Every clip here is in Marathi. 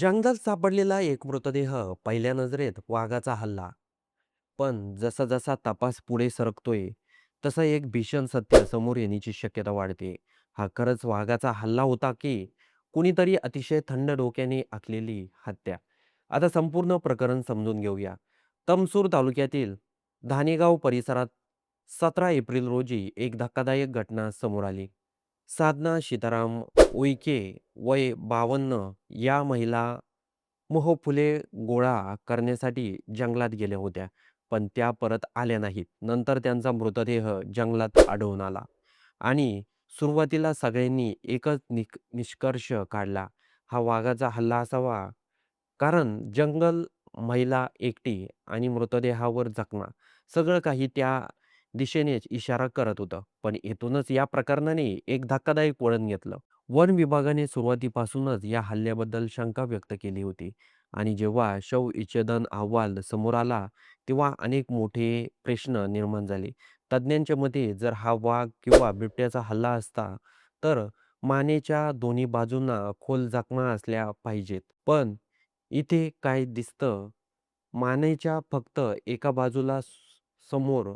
जंगलात सापडलेला एक मृतदेह पहिल्या नजरेत वाघाचा हल्ला. पण जसा जसा तपास पुढे सरकतोय तसं एक भीषण सत्य समोर येण्याची शक्यता वाढते. हा खरंच वाघाचा हल्ला होता की कुणीतरी अतिशय थंड डोक्याने आखलेली हत्या? आता संपूर्ण प्रकरण समजून घेऊया. तमसूर तालुक्यातील धानेगाव परिसरात 17 एप्रिल रोजी एक धक्कादायक घटना समोर आली. साधना सीताराम उईके वय 52 या महिला मोहफुले गोळा करण्यासाठी जंगलात गेल्या होत्या, पण त्या परत आल्या नाहीत. नंतर त्यांचा मृतदेह जंगलात आढळून आला आणि सुरुवातीला सगळ्यांनी एकच निष्कर्ष काढला, हा वाघाचा हल्ला असावा. कारण जंगल, महिला एकटी आणि मृतदेहावर जखमा, सगळं काही त्या दिशेनेच इशारा करत होतं. पण येथूनच या प्रकरणाने एक धक्कादायक वळण घेतलं. वन विभागाने सुरुवातीपासूनच या हल्ल्याबद्दल शंका व्यक्त केली होती आणि जेव्हा शवविच्छेदन अहवाल समोर आला, तेव्हा अनेक मोठे प्रश्न निर्माण झाले. तज्ज्ञांच्या मते जर हा वाघ किंवा बिबट्याचा हल्ला असता, तर मानेच्या दोन्ही बाजूंना खोल जखमा असल्या पाहिजेत. पण इथे काय दिसतं, मानेच्या फक्त एका बाजूला समोर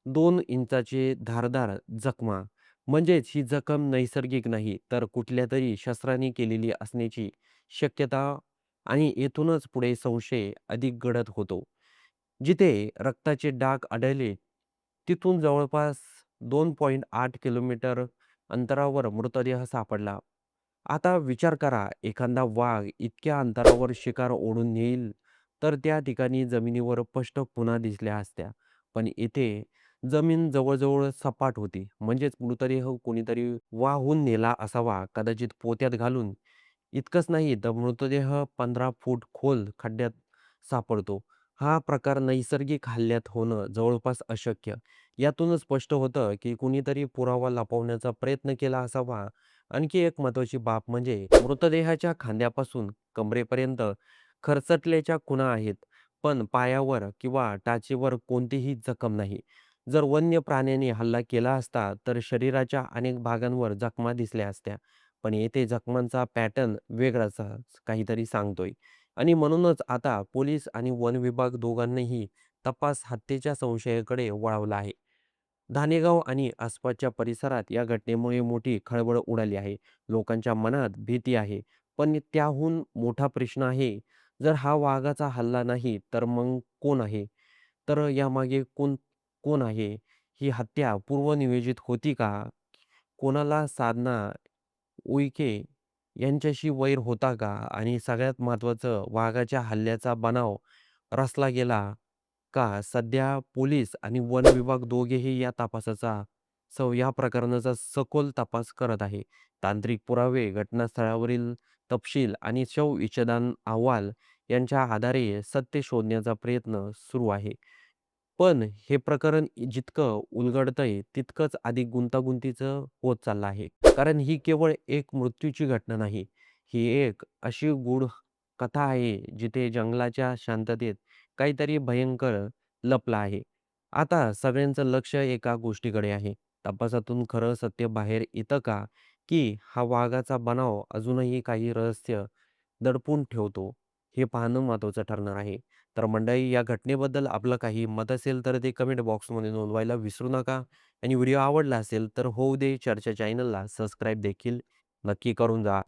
2 इंचाचे धारदार जखमा. म्हणजेच ही जखम नैसर्गिक नाही, तर कुठल्यातरी शस्त्राने केलेली असण्याची शक्यता आणि येथूनच पुढे संशय अधिक गडद होतो. जिथे रक्ताचे डाग आढळले, तिथून जवळपास 2.8 किलोमीटर अंतरावर मृतदेह सापडला. आता विचार करा, एखादा वाघ इतक्या अंतरावर शिकार ओढून नेईल, तर त्या ठिकाणी जमिनीवर स्पष्ट खुणा दिसल्या असत्या. पण इथे जमीन जवळ-जवळ सपाट होती. म्हणजेच मृतदेह कोणीतरी वाहून नेला असावा, कदाचित पोत्यात घालून. इतकंच नाही तर मृतदेह 15 फूट खोल खड्ड्यात सापडतो. हा प्रकार नैसर्गिक हल्ल्यात होणं जवळपास अशक्य. यातूनच स्पष्ट होतं, की कुणीतरी पुरावा लपवण्याचा प्रयत्न केला असावा. आणखी एक महत्त्वाची बाब म्हणजे मृतदेहाच्या खांद्यापासून कमरेपर्यंत खरचटल्याच्या खुणा आहेत, पण पायावर किंवा टाचेवर कोणतीही जखम नाही. जर वन्य प्राण्याने हल्ला केला असता, तर शरीराच्या अनेक भागांवर जखमा दिसल्या असत्या. पण येथे जखमांचा पॅटर्न वेगळाच काहीतरी सांगतोय. आणि म्हणूनच आता पोलीस आणि वन विभाग दोघांनीही तपास हत्येच्या संशयाकडे वळवला आहे. धानेगाव आणि आसपासच्या परिसरात या घटनेमुळे मोठी खळबळ उडाली आहे. लोकांच्या मनात भीती आहे. पण त्याहून मोठा प्रश्न आहे, जर हा वाघाचा हल्ला नाही, तर मग कोण आहे? तर यामागे कोण कोण आहे? ही हत्या पूर्वनियोजित होती का? कोणाला साधना उईके यांच्याशी वैर होता का? आणि सगळ्यात महत्त्वाचं, वाघाच्या हल्ल्याचा बनाव रचला गेला का? सध्या पोलीस आणि वन विभाग दोघेही या प्रकरणाचा सखोल तपास करत आहे. तांत्रिक पुरावे, घटनास्थळावरील तपशील आणि शवविच्छेदन अहवाल यांच्या आधारे सत्य शोधण्याचा प्रयत्न सुरू आहे. पण हे प्रकरण जितकं उलगडतंय, तितकंच अधिक गुंतागुंतीचं होत चाललं आहे. कारण ही केवळ एक मृत्यूची घटना नाही. ही एक अशी गूढ कथा आहे, जिथे जंगलाच्या शांततेत काहीतरी भयंकर लपलं आहे. आता सगळ्यांचं लक्ष एका गोष्टीकडे आहे. तपासातून खरं सत्य बाहेर येतं का? की हा वाघाचा बनाव अजूनही काही रहस्य दडपून ठेवतो? हे पाहणं महत्त्वाचं ठरणार आहे. तर मंडळी, या घटनेबद्दल आपलं काही मत असेल तर ते कमेंट बॉक्समध्ये नोंदवायला विसरू नका. आणि व्हिडिओ आवडला असेल तर होऊ दे चर्चा चॅनलला सबस्क्राईब देखील नक्की करून जा.